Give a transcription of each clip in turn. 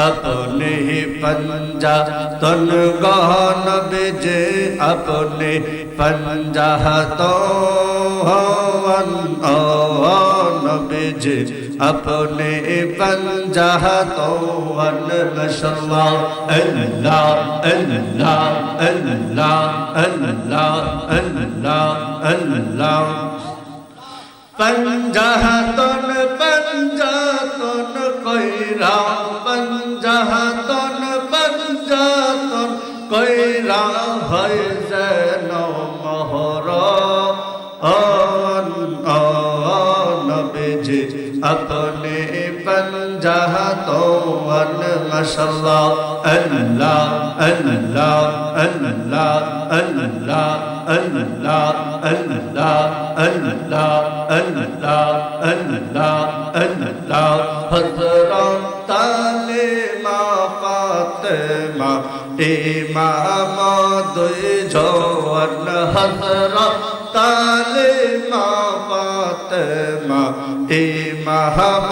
अपने पंजा तन गहन बेजे अपने पंजा तो बेजे अपने पंजा तो माशाअल्लाह अल्लाह अल्लाह अल्लाह अल्लाह अल्लाह अल्लाह पंजातन कइरा पंजातन कइरा है जेन मोहर नबीजी अपने पंजातन माशाअल्लाह अल्लाह अल्लाह अल्लाह अल्लाह अल्लाह अल्लाह अल्लाह अल्लाह अल्लाह अल्लाह हज़रत ताले मा फातिमा इमाम दुई जवान हज़रत ताले मा फातिमा इमाम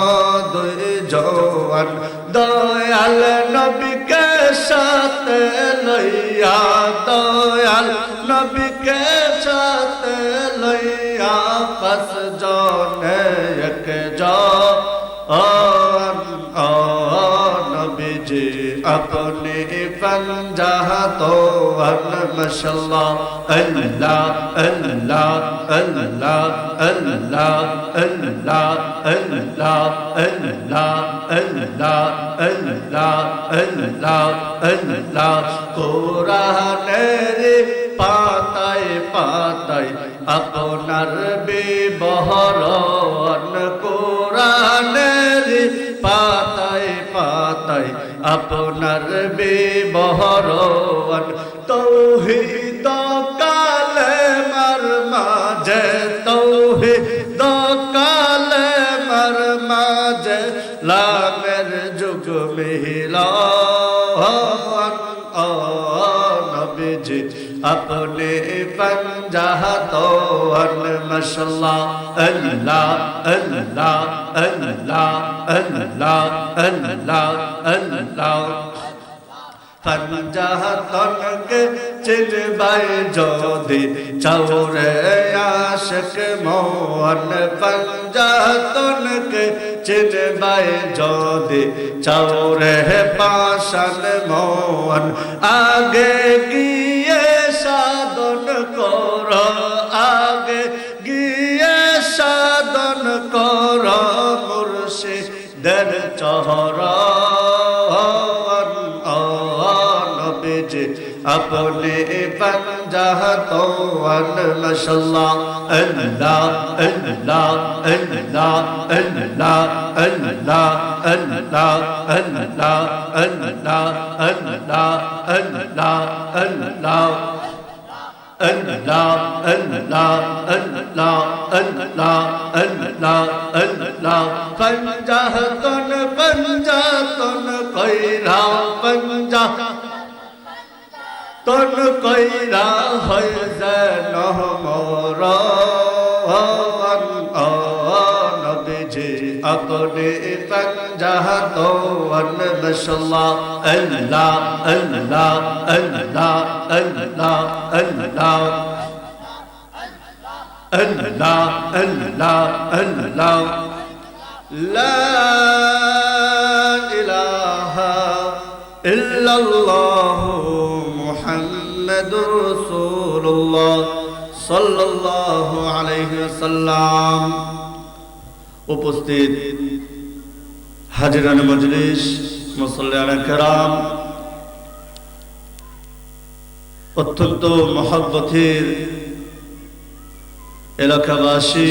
दुई जवान दयाल नबी के साथ लैया दयाल नबी के साथ लैया बस जाने एक जा नबी जी अपने पंजा तो माशाअल्लाह अल्लाह अल्लाह अल्लाह अल्लाह अल्लाह अल्लाह अल्लाह अल्लाह अल्लाह अल्लाह अल्लाह कुरानेर पाताय पाताय আপনার বিবরণ কোরআনের পাতায় পাতায় আপনার বিবরণ তৌহিদ কালেমার মাঝে তৌহিদ কালেমার মাঝে লামের যুগ মিলান নবীজি अपने पंजा तो माशाअल्लाह अल्लाह अल्लाह अल्लाह अल्लाह अल्लाह अल्लाह पंजा तन के चिलबाई जोदी चौरे आशिक मोहन पंजा तन के चिलबाई जोदी चौरे पाशन मोहन आगे गिए साधन कर आगे गिए साधन कर मुर्शिদের চরণ नबीजी अपने पंजा तो माशाअल्लाह अल्लाह अल्लाह अल्लाह अल्लाह अल्लाह अल्लाह अल्लाह अल्लाह अल्लाह अल्लाह अल्लाह अल्लाह अल्लाह अल्लाह अल्लाह अल्लाह अल्लाह पंजातन कइरा पंजा तन कइरा है जेन मोर नबीजी अपने पंजा तो माशाअल्लाह अल्लाह अल्लाह अल्लाह अल्लाह अल्लाह अल्लाह अल्लाह अल्लाह ला इलाहा इल्लल्लाह मुहम्मदुर रसूलुल्लाह सल्लल्लाहु अलैहि वसल्लम। उपस्थित हाजिरान मजलिस मुसल्लियान किराम अत्यंत मोहब्बतेर एलाकाबासी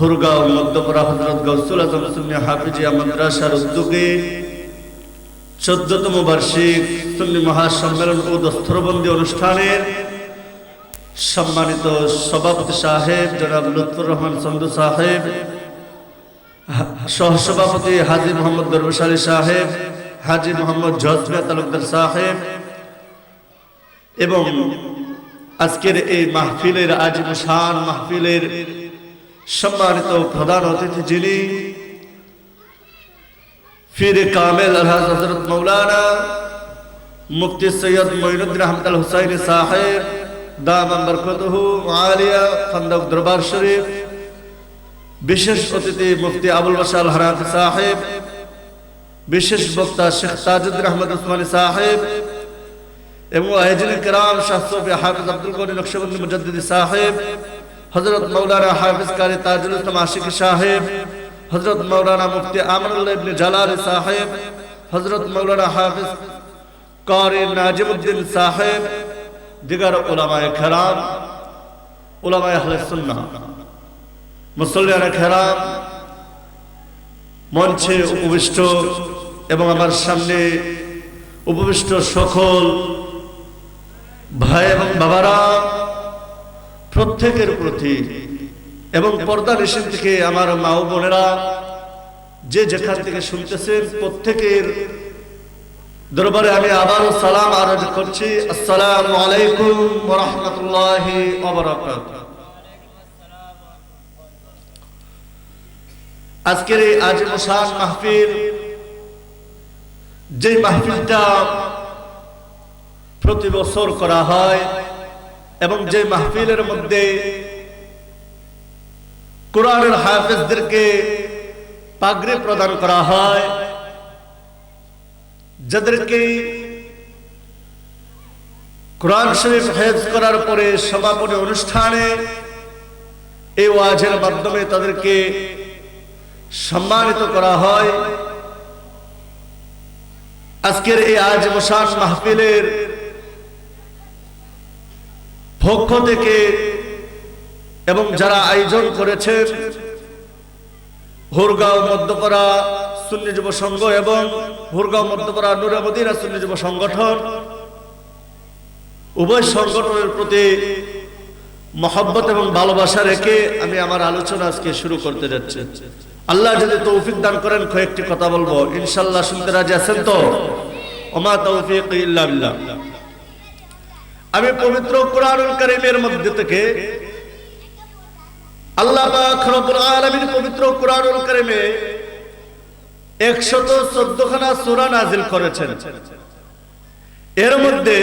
हुरगांव मध्यपाड़ा हजरत गौसुल आजम सुन्नी हाफिजिया माद्रासार उद्योगे 14তম বার্ষিক সুন্নি মহাসম্মেলন ও দস্তরবন্দি অনুষ্ঠানের সম্মানিত সভাপতি সাহেব জনাব লুৎফুর রহমান চন্দু সাহেব, সহসভাপতি হাজী মোহাম্মদ দরবেশ আলী সাহেব, হাজী মোহাম্মদ জজমিয়া তালুকদার সাহেব এবং আজকের এই মাহফিলের আজিম শান মাহফিলের সম্মানিত প্রধান অতিথি যিনি पीर कामिल हजरत मौलाना मुफ्ती सैयद मोइनुद्दीन अहमद अल हुसैनी साहिब दामन बरकतहु आलिया खंदक दरबार शरीफ, विशेष अतिथि मुफ्ती अबुल बशार हराती साहिब, विशेष वक्ता शेख ताजुद्दीन अहमद उस्मानी साहिब एवं आयोजन किराम शाह सूफी हाफिज अब्दुल गनी नक्शबंदी मुजद्दिदी साहिब, हजरत मौलाना हाफिज कारी ताजुल इस्लाम आशिकी साहिब, हजरत मौलाना मुफ्ती आमरुल्लाह इब्न जलाली साहिब, हजरत मौलाना हाफिज कारी नाजिमुद्दीन साहिब, दिगर उलमाए किराम, उलमाए अहले सुन्नाह, मुसल्लियान किराम, मंचे उपविष्ट एवं आमार सामने उपविष्ट सकल भाई एवं बाबारा प्रत्येकेर प्रति एवं पर्दा निशीन থেকে আমার মা ও বোনেরা যে যেখান থেকে শুনতেছেন প্রত্যেকের দরবারে আমি আবারো সালাম আরজ করছি। আসসালামু আলাইকুম ওয়া রাহমাতুল্লাহি ওয়া বারাকাতুহু। আজকের এই আজিম শান মাহফিল, যে মাহফিলটা প্রতি বছর করা হয় এবং যে মাহফিলের মধ্যে কোরআনের হাফেজদেরকে পাগড়ি প্রদান করা হয়, যাদেরকে কোরআন শরীফ হেফজ করার পরে সমাপনী অনুষ্ঠানে এই ওয়াজের মাধ্যমে তাদেরকে সম্মানিত করা হয়। আজকের এই আজিম শান মাহফিলের পক্ষ থেকে এবং যারা আয়োজন করেছেন হুরগাঁও মধ্যপাড়া সুন্নি যুব সংঘ এবং হুরগাঁও মধ্যপাড়া নূরে মদিনা সুন্নি যুব সংগঠন, উভয় সংগঠনের প্রতি মহব্বত এবং ভালোবাসা রেখে আমি আমার আলোচনা আজকে শুরু করতে যাচ্ছি। আল্লাহ যদি তৌফিক দান করেন কয়েকটি কথা বলবো, ইনশাআল্লাহ শুনতে রাজি আছেন তো? ওমা তৌফিক ইল্লা বিল্লাহ। আমি পবিত্র কোরআনুল কারীমের মধ্যে থেকে আল্লাহ পাক রব্বুল আলামিন পবিত্র কোরআনুল কারীমে 114 খানা সূরা নাযিল করেছেন। এর মধ্যে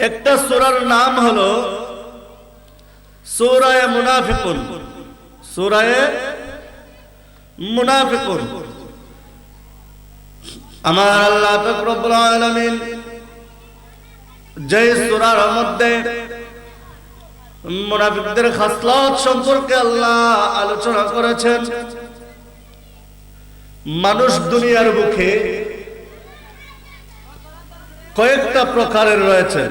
একটা সূরার নাম হলো সূরা মুনাফিকুন। সূরা মুনাফিকুন। আমার আল্লাহ পাক রব্বুল আলামিন যে সূরার মধ্যে মুনাফিকদের খাসলত সম্পর্কে আল্লাহ আলোচনা করেছেন, মানুষ দুনিয়ার বুকে কয়েকটা প্রকারের রয়েছে।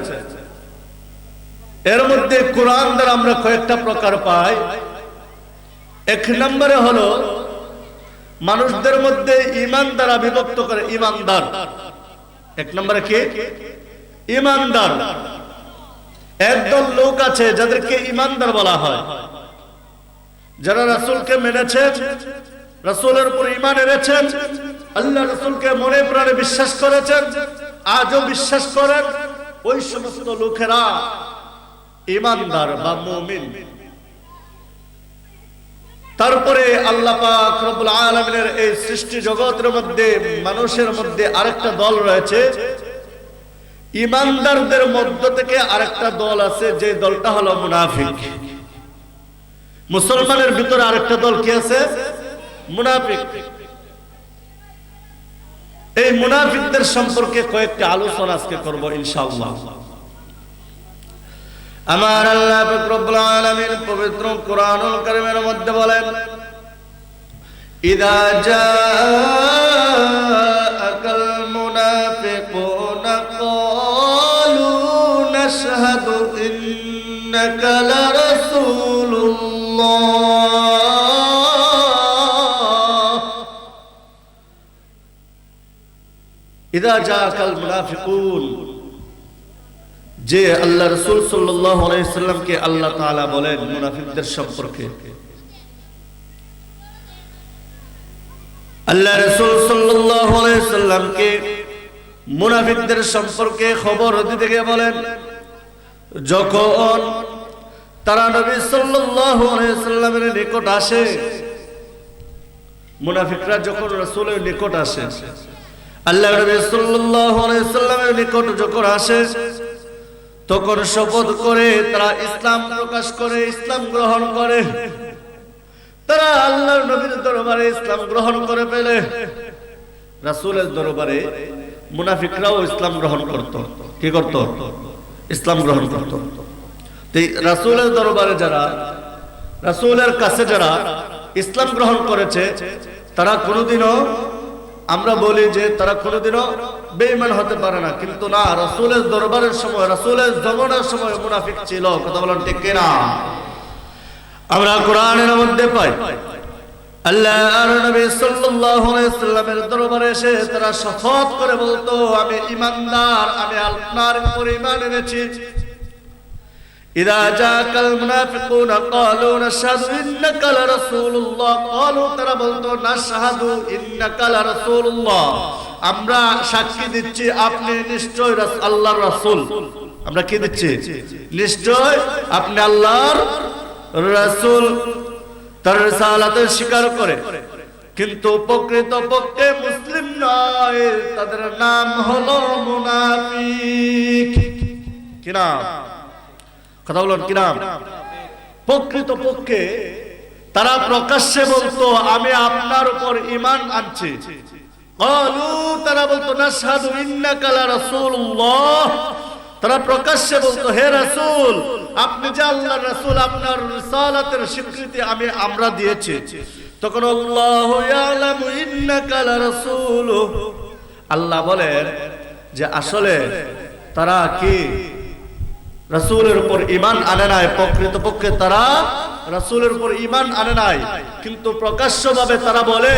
এর মধ্যে কোরআন দ্বারা আমরা কয়েকটা প্রকার পাই। এক নম্বরে হলো মানুষদের মধ্যে ঈমান দ্বারা বিভক্ত করে ঈমানদার। এক নম্বরে কি? ঈমানদার। একদল লোক আছে যাদেরকে ঈমানদার বলা হয়, যারা রাসূলকে মেনেছেন, রাসূলের উপর ঈমান এনেছেন, আল্লাহ রাসূলকে মনে প্রাণে বিশ্বাস করেছেন, আজও বিশ্বাস করেন, ওই সমস্ত লোকেরা ঈমানদার বা মুমিন। তারপরে আল্লাহ পাক রব্বুল আলামিনের এই সৃষ্টি জগতের মধ্যে মানুষের মধ্যে আরেকটা দল রয়েছে, ঈমানদারদের মধ্য থেকে আরেকটা দল আছে, যে দলটা হলো মুনাফিক। মুসলমানের ভিতরে আরেকটা দল কি আছে? মুনাফিক। এই মুনাফিকদের সম্পর্কে কয়েকটি আলোচনা আজকে করব ইনশাআল্লাহ। আমার আল্লাহ পাক রব্বুল আলামিন পবিত্র কোরআনুল কারীমের মধ্যে বলেন, ইযা জাআকাল মুনাফিকুনা ক্বালু নাশহাদু ইন্নাকা লারাসূলুল্লাহ। ইযা জাআকাল মুনাফিকুন, যে আল্লাহ রাসূল সাল্লাল্লাহু আলাইহি ওয়াসাল্লামকে আল্লাহ তাআলা বলেন মুনাফিকদের সম্পর্কে। আল্লাহ রাসূল সাল্লাল্লাহু আলাইহি ওয়াসাল্লামকে মুনাফিকদের সম্পর্কে খবর দিতে গিয়ে বলেন, যখন তারা নবী সাল্লাল্লাহু আলাইহি ওয়াসাল্লামের নিকট আসে, মুনাফিকরা যখন রাসূলের নিকট আসে, আল্লাহ নবী সাল্লাল্লাহু আলাইহি সাল্লামের নিকট যখন আসে, তখন শপথ করে তারা ইসলাম প্রকাশ করে, ইসলাম গ্রহণ করে। তারা আল্লাহর নবীর দরবারে ইসলাম গ্রহণ করে ফেলে। রাসূলের দরবারে মুনাফিকরাও ইসলাম গ্রহণ করত। কি করত? ইসলাম গ্রহণ করত। রাসূলের দরবারে যারা, রাসূলের কাছে যারা ইসলাম গ্রহণ করেছে, তারা কোনোদিনও, আমরা বলি যে তারা কোনোদিনও বেঈমান হতে পারে না, কিন্তু না, রাসূলের দরবারের সময়, রাসূলের জমানার সময় মুনাফিক ছিল। কথা বলেন ঠিক কিনা? আমরা কোরআনের মধ্যে পাই, আল্লাহর নবী সাল্লাল্লাহু আলাইহি সাল্লামের দরবারে এসে তারা শপথ করে বলতো, আমি ঈমানদার, আমি আল্লাহর উপর ঈমান এনেছি। ইযা জাকাল মুনাফিকুনা ক্বালু নাশহাদু ইন্নাকা লারাসূলুল্লাহ, ক্বালু, তারা বলতো, নাশহাদু ইন্নাকা লারাসূলুল্লাহ, আমরা সাক্ষী দিচ্ছি আপনি নিশ্চয় আল্লাহর রাসূল। আমরা কি দিচ্ছি? নিশ্চয় আপনি আল্লাহর রাসূল। তার রিসালাতের স্বীকার করে, কিন্তু প্রকৃতপক্ষে মুসলিম নয়, তাদের নাম হলো মুনাফিক। কি নাম? কথা বলুন, কি নাম? প্রকৃতপক্ষে তারা প্রকাশ্যে বলতো, আমি আপনার উপর ঈমান আনছি। ক্বালু, তারা বলতো, নাশহাদু ইন্নাকা লারাসূলুল্লাহ, তারা প্রকাশ্যে বলতো, হে রাসূল, আপনি যে আল্লাহর রাসূল, আপনার রিসালাতের স্বীকৃতি আমরা দিয়েছি। তখন আল্লাহু ইয়ালামু ইন্নাকা লারাসূলুহ, আল্লাহ বলেন যে আসলে তারা কি রাসূলের উপর ঈমান আনে নাই, প্রকৃতপক্ষে তারা রাসূলের উপর ঈমান আনে নাই, কিন্তু প্রকাশ্যভাবে তারা বলে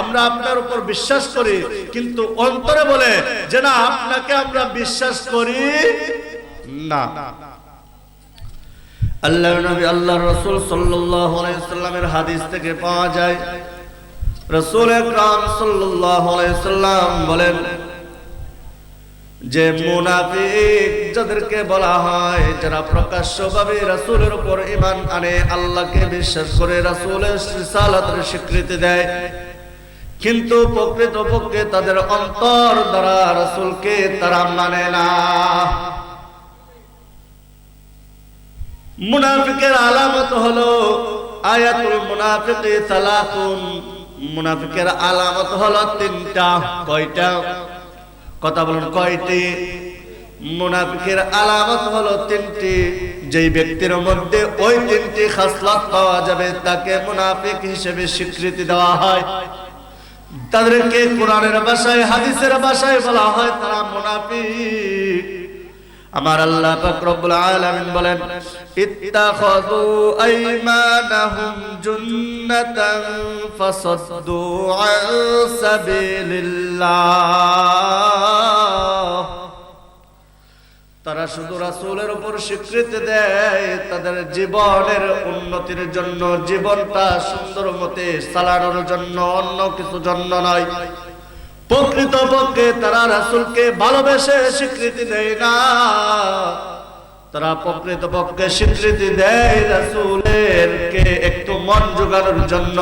আমরা আপনার উপর বিশ্বাস করি, কিন্তু অন্তরে বলে যে না, আপনাকে আমরা বিশ্বাস করি না। আল্লাহর নবী, আল্লাহর রাসূল সাল্লাল্লাহু আলাইহি সাল্লামের হাদিস থেকে পাওয়া যায়, রাসূল আকরাম সাল্লাল্লাহু আলাইহি সাল্লাম বলেন যে মুনাফিক যাদেরকে বলা হয়, যারা প্রকাশ্যভাবে রাসূলের উপর ঈমান আনে, আল্লাহকে বিশ্বাস করে, রাসূলের রিসালাতের স্বীকৃতি দেয়, কিন্তু প্রকৃতপক্ষে তাদের অন্তর দ্বারা রাসূলকে তারা মানে না। মুনাফিকের আলামত হলো আয়াতুল মুনাফিকি সালাতুন, মুনাফিকের আলামত হলো তিনটা। কয়টা? কথা বলুন, কয়টি? মুনাফিকের আলামত হলো তিনটি। যেই ব্যক্তির মধ্যে ওই তিনটি খাসলাত পাওয়া যাবে, তাকে মুনাফিক হিসেবে স্বীকৃতি দেওয়া হয়। তাদেরকে কোরআনের ভাষায়, হাদিসের ভাষায় বলা হয় তারা মুনাফিক। আমার আল্লাহ পাক রব্বুল আলামিন বলেন, ইত্তাখাযু আইমানাহুম জুন্নাতান ফাসাদ্দু আন সাবিলিল্লাহ, তারা শুধু রাসূলের উপর স্বীকৃতি দেয় তাদের জীবনের উন্নতির জন্য, জীবনটা সুন্দর মতে চালানোর জন্য, অন্য কিছু জন্য নয়। প্রকৃতপক্ষে তারা রাসূলকে ভালোবেসে স্বীকৃতি দেয় না, তারা প্রকৃতপক্ষে স্বীকৃতি দেয় রাসূলেরকে একটু মন জোগানোর জন্য,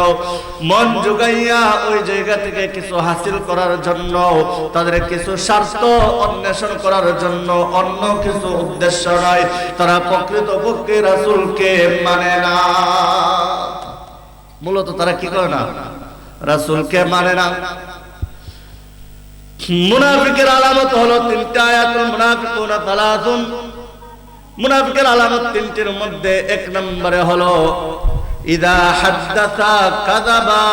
মন জোগাইয়া ওই জায়গা থেকে কিছু হাসিল করার জন্য, তাদের কিছু স্বার্থ অন্বেষণ করার জন্য, অন্য কিছু উদ্দেশ্য নয়। তারা প্রকৃতপক্ষে রাসূলকে মানে না। মূলত তারা কি করে না? রাসূলকে মানে না। মুনাফিকের আলামত হলো তিনটা। আয়াতুল মুনাফিকুনা সালাসুন, মুনাফিকের আলামত তিনটির মধ্যে এক নম্বরে হলো ইদা হাদ্দাসা কাযাবা,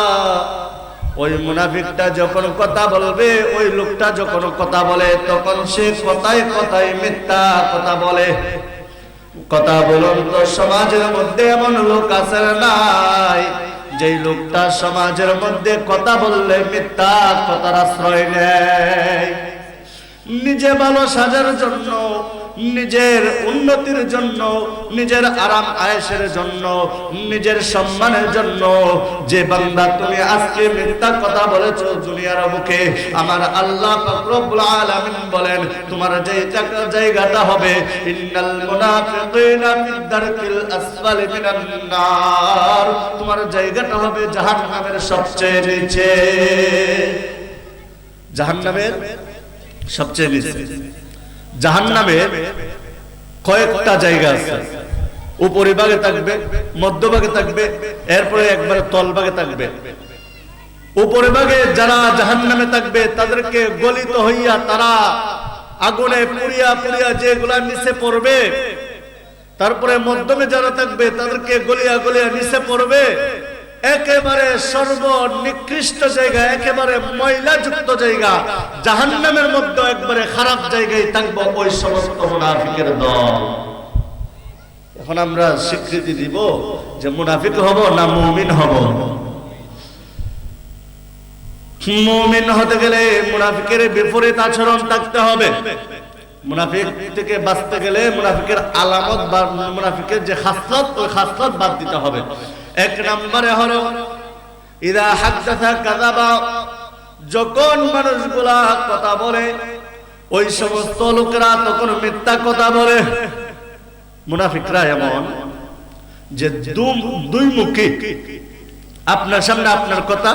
ওই মুনাফিকটা যখন কথা বলবে, ওই লোকটা যখন কথা বলে, তখন সে কথায় কথায় মিথ্যা কথা বলে। কথা বলুন তো, সমাজের মধ্যে এমন লোক আছে নাই যেই লোকটা সমাজের মধ্যে কথা বললে মিথ্যা কথার আশ্রয় নেয়? নিজে ভালো সাজার জন্য, নিজের উন্নতির জন্য, নিজের আরাম আয়েশের জন্য, নিজের সম্মানের জন্য। যে বান্দা তুমি আজকে মিথ্যা কথা বলেছো দুনিয়ার বুকে, আমার আল্লাহ পাক রব্বুল আলামিন বলেন তোমার যে জায়গাটা হবে, ইন্নাল মুনাফিকিনা ফিদ দারকিল আসফালি মিনান নার, তোমার জায়গাটা হবে জাহান্নামের সবচেয়ে নিচে। জাহান্নামের সবচেয়ে নিচে। জাহান্নামের কয়েকটা জায়গা আছে, উপরিভাগে থাকবে, মধ্যভাগে থাকবে, এরপরে একবারে তলভাগে থাকবে। উপরিভাগে যারা জাহান্নামে থাকবে তাদেরকে গলিত হইয়া তারা আগুনে পুড়িয়া পুড়িয়া যেগুলা নিচে পড়বে, তারপরে মধ্যমে যারা থাকবে তাদেরকে গলিয়া গলিয়া নিচে পড়বে। একেবারে সর্বনিকৃষ্ট জায়গা, একেবারে ময়লাযুক্ত জায়গা, জাহান্নামের মধ্যে একবারে খারাপ জায়গায় থাকবো ওই সমস্ত মুনাফিকের দল। এখন আমরা স্বীকৃতি দিব যে মুনাফিক হব না মুমিন হব? মুমিন হতে গেলে মুনাফিকের বিপরীত আচরণ থাকতে হবে। মুনাফিক থেকে বাঁচতে গেলে মুনাফিকের আলামত বা মুনাফিকের যে খাসলত, ওই খাসলত বাদ দিতে হবে। এক নম্বরে হলো ইদা হাদাসা কাযাবা, যখন মানুষগুলা কথা বলে ওই সমস্ত লোকেরা তখন মিথ্যা কথা বলে। মুনাফিকরা এমন যে দুই মুখী, আপনার সামনে আপনার কথা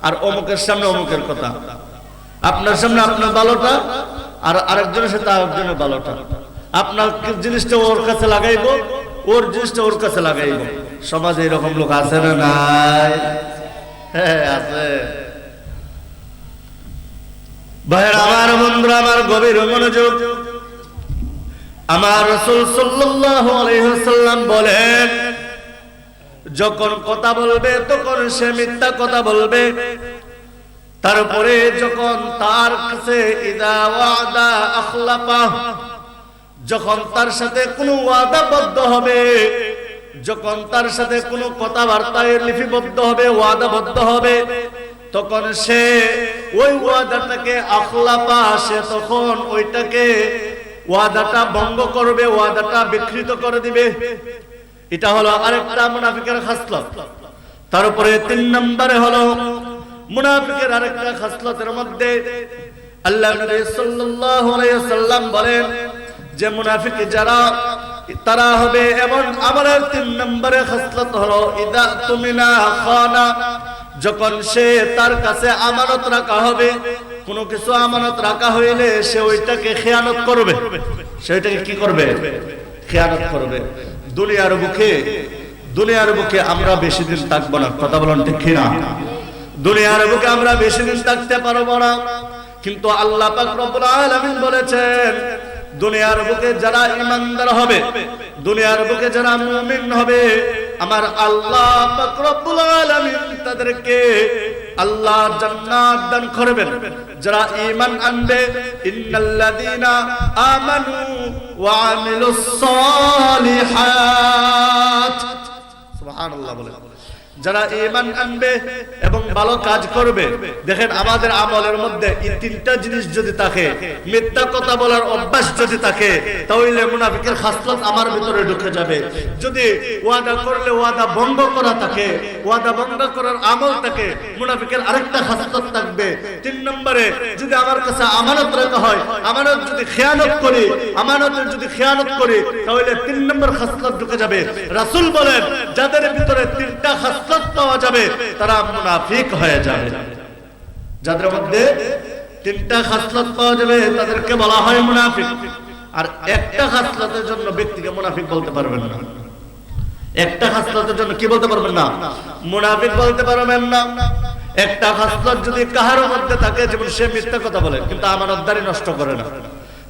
আর অমুকের সামনে অমুকের কথা, আপনার সামনে আপনার ভালোটা আর আরেকজনের সাথে আরেকজনের ভালোটা, আপনার জিনিসটা ওর কাছে লাগাইবো, ওর জিনিসটা ওর কাছে লাগাইবো। সমাজে এরকম লোক আছে না নাই? হ্যাঁ আছে। ভাইয়ের আমার, বন্ধুরা আমার, গভীর মনোযোগ। আমার রাসূল সাল্লাল্লাহু আলাইহি ওয়াসাল্লাম বলেন, যখন কথা বলবে তখন সে মিথ্যা কথা বলবে। তারপরে যখন তার কাছে ইদা ওয়াদা আখলাফা, যখন তার সাথে কোনো ওয়াদাবদ্ধ হবে, যখন তার সাথে কোনো কথাবার্তায় লিপিবদ্ধ হবে, ওয়াদাবদ্ধ হবে, তখন সে ওই ওয়াদাটাকে আখলাফা, সে তখন ওইটাকে ওয়াদাটা ভঙ্গ করবে, ওয়াদাটা বিকৃত করে দিবে। এটা হলো আরেকটা মুনাফিকের খাসলত। তারপরে 3 নম্বরে হলো মুনাফিকের আরেকটা খাসলতের মধ্যে আল্লাহর নবী সাল্লাল্লাহু আলাইহি ওয়াসাল্লাম বলেন যে মুনাফিক যারা তারা হবে এমন, আমার 3 নম্বরে খাসলত হলো ইদা তুমিনা খানা, যখন সে তার কাছে আমানত রাখা হবে, কোনো কিছু আমানত রাখা হইলে সে ওইটাকে খেয়ানত করবে। সেটাকে কি করবে? খেয়ানত করবে। দুনিয়ার বুকে আমরা বেশি দিন থাকবো না, কথা বলেন ঠিক কিনা? দুনিয়ার বুকে আমরা বেশি দিন থাকতে পারবো না, কিন্তু আল্লাহ পাক রব্বুল আলামিন বলেছেন দুনিয়ার বুকে যারা ঈমানদার হবে, দুনিয়ার বুকে যারা মুমিন হবে, আমার আল্লাহ পাক রব্বুল আলামিন তাদেরকে আল্লাহ জান্নাত দান করবেন। যারা ঈমান আনবে, ইন্নাল্লাযীনা আমানু ওয়া আমিলুস সালিহাত, সুবহানাল্লাহ বলে, যারা ঈমান আনবে এবং ভালো কাজ করবে। দেখেন আমাদের আমলের মধ্যে এই 3টা জিনিস যদি থাকে, মিথ্যা কথা বলার অভ্যাস যদি থাকে, তাহলে মুনাফিকের খাসলত আমার ভিতরে ঢুকে যাবে। যদি ওয়াদা করলে ওয়াদা ভঙ্গ করা থাকে, ওয়াদা ভঙ্গ করার আমল থাকে, মুনাফিকের আরেকটা খাসলত থাকবে। 3 নম্বরে যদি আমার কাছে আমানত রাখা হয়, আমানত যদি খেয়ানত করি, আমানতের যদি খেয়ানত করি, তাহলে 3 নম্বর খাসলত ঢুকে যাবে। রাসূল বলেন যাদের ভিতরে 3টা খাসলত পাওয়া যাবে তারা মুনাফিক হয়ে যাবে। যাদের মধ্যে 3টা খাসলত পাওয়া যাবে তাদেরকে বলা হয় মুনাফিক। আর একটা খাসলতের জন্য ব্যক্তিকে মুনাফিক বলতে পারবেন না। একটা খাসলতের জন্য কি বলতে পারবেন না? মুনাফিক বলতে পারবেন না। একটা খাসলত যদি কাহার মধ্যে থাকে, যেমন সে মিথ্যা কথা বলে কিন্তু আমানতদারি নষ্ট করে না,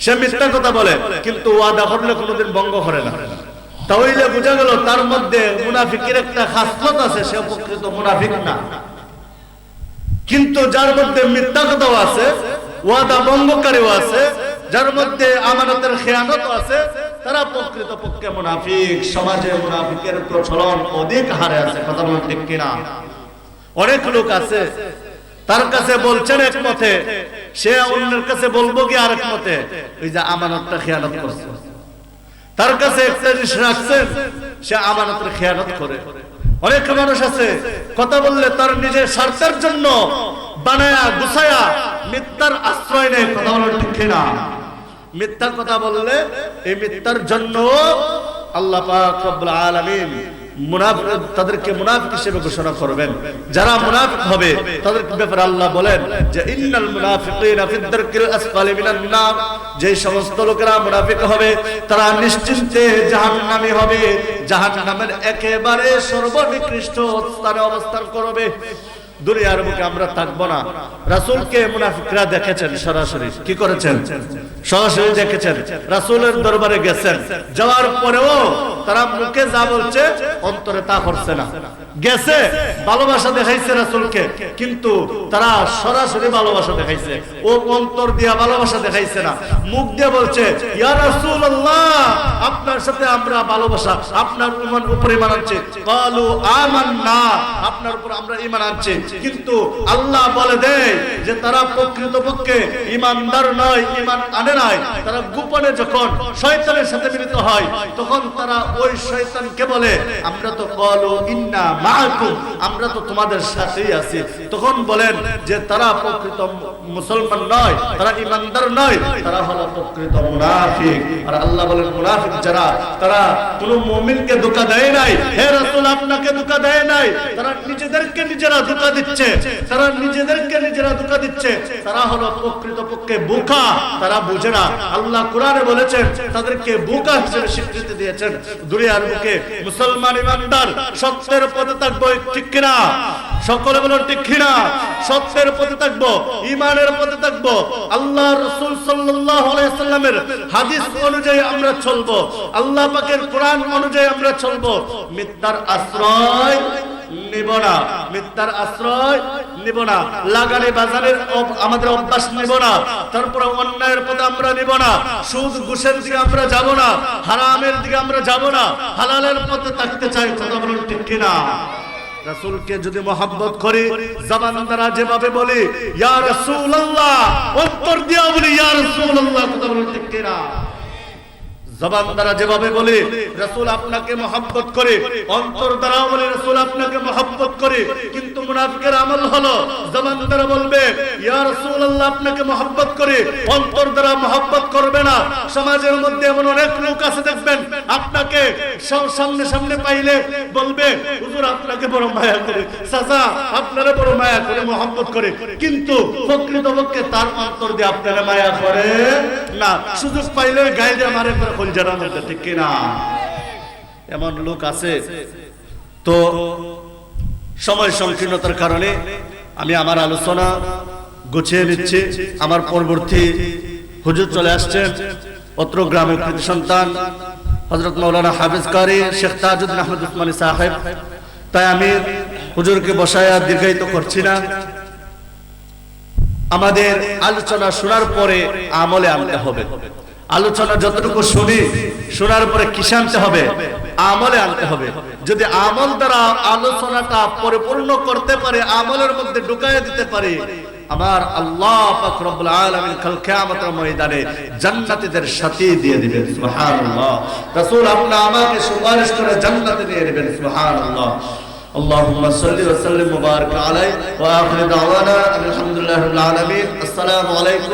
সে মিথ্যা কথা বলে কিন্তু ওয়াদা করলে কোনোদিন ভঙ্গ করে না, তাহলে বোঝা গেল তার মধ্যে মুনাফিকের একটা খাসলত আছে, সে প্রকৃত মুনাফিক না। কিন্তু যার মধ্যে মিথ্যা কথাও আছে, ওয়াদা ভঙ্গকারীও আছে, যার মধ্যে আমানতের খেয়ানত আছে, তারা প্রকৃত পক্ষে মুনাফিক। সমাজে মুনাফিকের প্রচলন অধিক হারে আছে, কথা বলেন ঠিক কিনা? অনেক লোক আছে তার কাছে বলছেন এক মতে, সে অন্যের কাছে বলবো কি আরেক মতে, ওই যে আমানতটা খেয়ানত করছে। তার কাছে একটা জিনিস রাখছেন, সে আমানতের খেয়ানত করে। অনেক মানুষ আছে কথা বললে তার নিজের স্বার্থের জন্য বানায়া গুছায়া মিথ্যার আশ্রয় নেয়। কথা বলেন ঠিক না? মিথ্যা কথা বললে এই মিথ্যার জন্য আল্লাহ পাক রব্বুল আলামিন তাদেরকে মুনাফিক হিসেবে ঘোষণা করবেন। যারা মুনাফিক হবে তাদের ব্যাপারে আল্লাহ বলেন যে ইন্নাল মুনাফিকিনা ফিদ দারকিল আসফালি মিনান নার, যে সমস্ত লোকেরা মুনাফিক হবে তারা নিশ্চিন্তে জাহান্নামী হবে, জাহান্নামের একেবারে সর্বনিকৃষ্ট স্থানে অবস্থান করবে। দুনিয়ার বুকে আমরা থাকবো না। রাসূলকে মুনাফিকরা দেখেছেন সরাসরি, কি করেছেন? সরাসরি দেখেছেন, রাসূলের দরবারে গেছেন, যাওয়ার পরেও তারা মুখে যা বলছে অন্তরে তা করছে না। গেছে ভালোবাসা দেখাইছে রাসূলকে, কিন্তু তারা সরাসরি ভালোবাসা দেখাইছে, ও অন্তর দিয়া ভালোবাসা দেখাইছে না। মুখ দিয়ে বলছে ইয়া রাসূলুল্লাহ, আপনার সাথে আমরা ভালোবাসা, আপনার উপর ঈমান আনছি। ক্বালু আমান্না, আপনার উপর আমরা ঈমান আনছি। কিন্তু আল্লাহ বলে দেয় যে তারা প্রকৃতপক্ষে ঈমানদার নয়, ঈমান আনে নাই। তারা গোপনে যখন শয়তানের সাথে মিলিত হয় তখন তারা ওই শয়তানকে বলে আমরা তো ক্বালু ইন্না মাআকুম, আমরা তো তোমাদের সাথেই আছি। তখন বলেন যে তারা প্রকৃত মুসলমান নয়, তারা ঈমানদার নয়, তারা হলো প্রকৃত মুনাফিক। আর আল্লাহ বলেন মুনাফিক যারা, তারা কোনো মুমিনকে ধোঁকা দেয় নাই। হে রাসূল, আপনাকে ধোঁকা দেয় নাই, তারা নিজেদেরকে নিজেরা ধোঁকা দিচ্ছে, তারা নিজেদেরকে নিজেরা ধোঁকা দিচ্ছে। তারা হলো প্রকৃতপক্ষে বোকা, তারা বুঝে না। আল্লাহ কোরআনে বলেছেন তাদেরকে বোকা হিসেবে স্বীকৃতি দিয়েছেন। দুনিয়ার বুকে মুসলমান ঈমানদার সত্যের পথে থাকবো, ঠিক কিনা? সকলে বলুন ঠিক কিনা? সত্যের পথে থাকবো, ঈমানের পথে থাকবো, আল্লাহ রাসূল সাল্লাল্লাহু আলাইহি ওয়াসাল্লামের হাদিস অনুযায়ী আমরা চলবো, আল্লাহ পাকের কোরআন অনুযায়ী আমরা চলবো। মিথ্যার আশ্রয় নিব না, মিথ্যার আশ্রয় নিব না, লাগানে বাজারের আমাদের অভ্যাস নিব না, তারপরে অন্যায়ের পথে আমরা নিব না, সুদ ঘুষের দিকে আমরা যাব না, হারামের দিকে আমরা যাব না, হালালের পথে থাকতে চাই। কথা বলুন ঠিক কিনা? রাসূলকে যদি মহব্বত করি, জবান দ্বারা যেভাবে বলি ইয়া রাসূলুল্লাহ, অন্তর দিয়া বলি ইয়া রাসূলুল্লাহ। কথা বলুন ঠিক কিনা? জবান দ্বারা যেভাবে বলি রাসূল আপনাকে মহব্বত করে, অন্তর দ্বারা বলি রাসূল আপনাকে মহব্বত করে। কিন্তু মুনাফিকের আমল হলো জবান দ্বারা বলবে ইয়া রাসূলুল্লাহ আপনাকে মহব্বত করে, অন্তর দ্বারা মহব্বত করবে না। সমাজের মধ্যে এমন অনেক লোক আছে দেখবেন, আপনাকে সামনে সামনে পাইলে বলবে হুজুর আপনাকে বড় মায়া করে, চাচা আপনারে বড় মায়া করে, মহব্বত করে, কিন্তু প্রকৃতপক্ষে তার অন্তর দিয়ে আপনারা মায়া করে না। সুযোগ পাইলে গায়ে দিয়ে মারে করে কলজার মধ্যে, ঠিক কিনা? এমন লোক আছে। তো সময় সংকীর্ণতার কারণে আমি আমার আলোচনা গুছিয়ে নিচ্ছি। আমার পরবর্তী হুজুর চলে আসছেন, অত্র গ্রামের কৃতি সন্তান হযরত মাওলানা হাফেজ কারি শেখ তাজউদ্দিন আহমদ উসমানী সাহেব। তাই আমি হুজুরকে বসায় আর দীর্ঘায়িত করছি না। আমাদের আলোচনা শোনার পরে আমলে আনতে হবে। আলোচনা যতটুকু শুনি, শোনার পরে কি আনতে হবে? আমলে আনতে হবে। যদি আমল দ্বারা আলোচনাটা পরিপূর্ণ করতে পারে, আমলের মধ্যে ঢুকাইয়া দিতে পারে, আমার আল্লাহ পাক রব্বুল আলামিন কাল কিয়ামতের ময়দানে জান্নাতীদের সাথে দিয়ে দিবেন। সুবহানাল্লাহ। রাসূল আপনি আমাকে সুপারিশ করে জান্নাতে নিয়ে নেবেন। সুবহানাল্লাহ। اللهم صل وسلم وبارك عليه واخر دعوانا الحمد لله رب العالمين। السلام عليكم।